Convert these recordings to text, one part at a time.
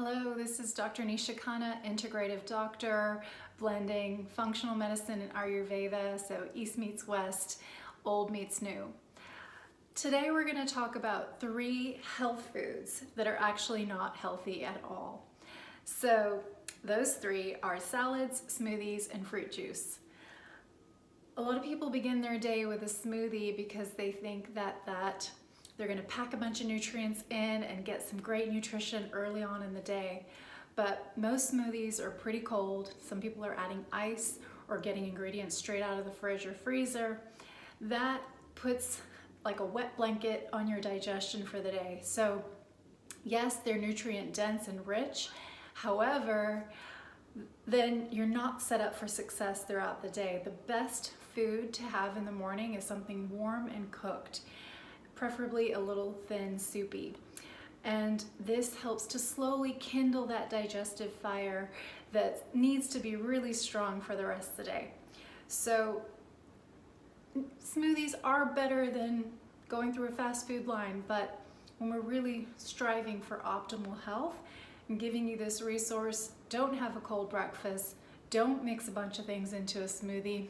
Hello, this is Dr. Nisha Khanna, integrative doctor, blending functional medicine and Ayurveda, so East meets West, old meets new. Today we're going to talk about 3 health foods that are actually not healthy at all. So those 3 are salads, smoothies, and fruit juice. A lot of people begin their day with a smoothie because they think that they're going to pack a bunch of nutrients in and get some great nutrition early on in the day. But most smoothies are pretty cold. Some people are adding ice or getting ingredients straight out of the fridge or freezer. That puts like a wet blanket on your digestion for the day. So yes, they're nutrient dense and rich. However, then you're not set up for success throughout the day. The best food to have in the morning is something warm and cooked, preferably a little thin soupy. And this helps to slowly kindle that digestive fire that needs to be really strong for the rest of the day. So smoothies are better than going through a fast food line, but when we're really striving for optimal health, I'm giving you this resource. Don't have a cold breakfast. Don't mix a bunch of things into a smoothie.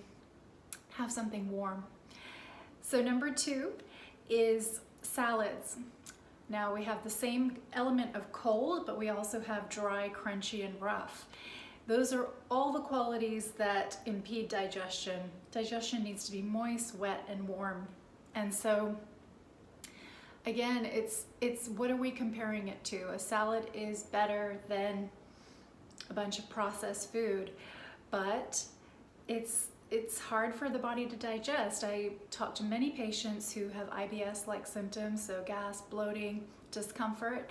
Have something warm. So number 2 is salads. Now we have the same element of cold, but we also have dry, crunchy, and rough. Those are all the qualities that impede digestion. Digestion needs to be moist, wet, and warm. And so again, it's what are we comparing it to? A salad is better than a bunch of processed food, but it's hard for the body to digest. I talk to many patients who have IBS-like symptoms, so gas, bloating, discomfort,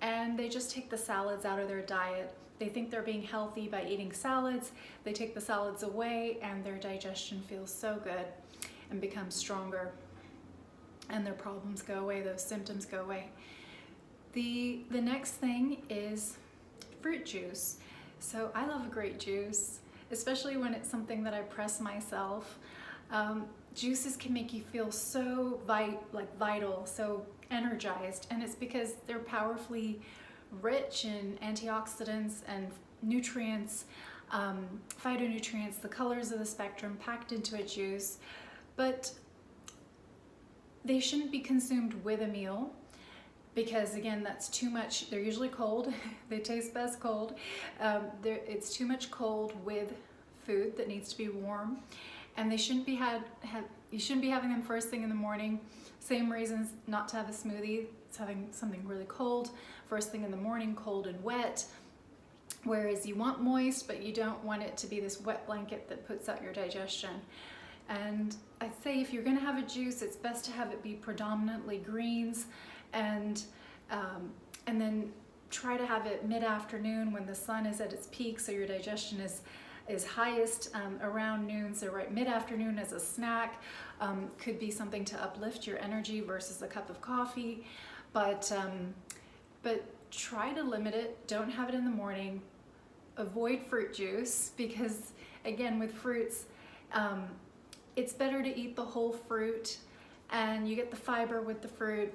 and they just take the salads out of their diet. They think they're being healthy by eating salads. They take the salads away and their digestion feels so good and becomes stronger, and their problems go away, those symptoms go away. The next thing is fruit juice. So I love a great juice, especially when it's something that I press myself. Juices can make you feel so vital, so energized, and it's because they're powerfully rich in antioxidants and nutrients, phytonutrients, the colors of the spectrum packed into a juice. But they shouldn't be consumed with a meal, because again, that's too much. They're usually cold. They taste best cold. It's too much cold with food that needs to be warm, and they shouldn't be you shouldn't be having them first thing in the morning. Same reasons not to have a smoothie. It's having something really cold first thing in the morning, cold and wet. Whereas you want moist, but you don't want it to be this wet blanket that puts out your digestion. And I'd say if you're going to have a juice, it's best to have it be predominantly greens, and then try to have it mid-afternoon when the sun is at its peak, so your digestion is highest around noon. So right mid-afternoon as a snack could be something to uplift your energy versus a cup of coffee, but try to limit it. Don't have it in the morning. Avoid fruit juice, because again, with fruits, it's better to eat the whole fruit, and you get the fiber with the fruit.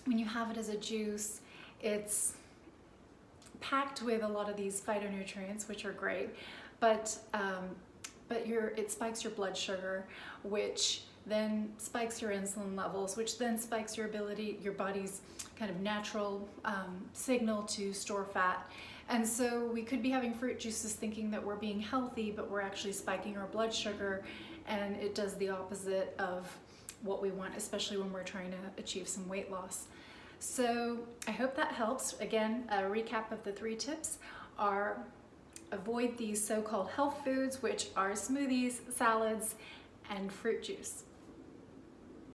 When you have it as a juice, it's packed with a lot of these phytonutrients, which are great, but it spikes your blood sugar, which then spikes your insulin levels, which then spikes your body's kind of natural signal to store fat. And so we could be having fruit juices thinking that we're being healthy, but we're actually spiking our blood sugar, and it does the opposite of what we want, especially when we're trying to achieve some weight loss. So I hope that helps. Again, a recap of the 3 tips are: avoid these so-called health foods, which are smoothies, salads, and fruit juice.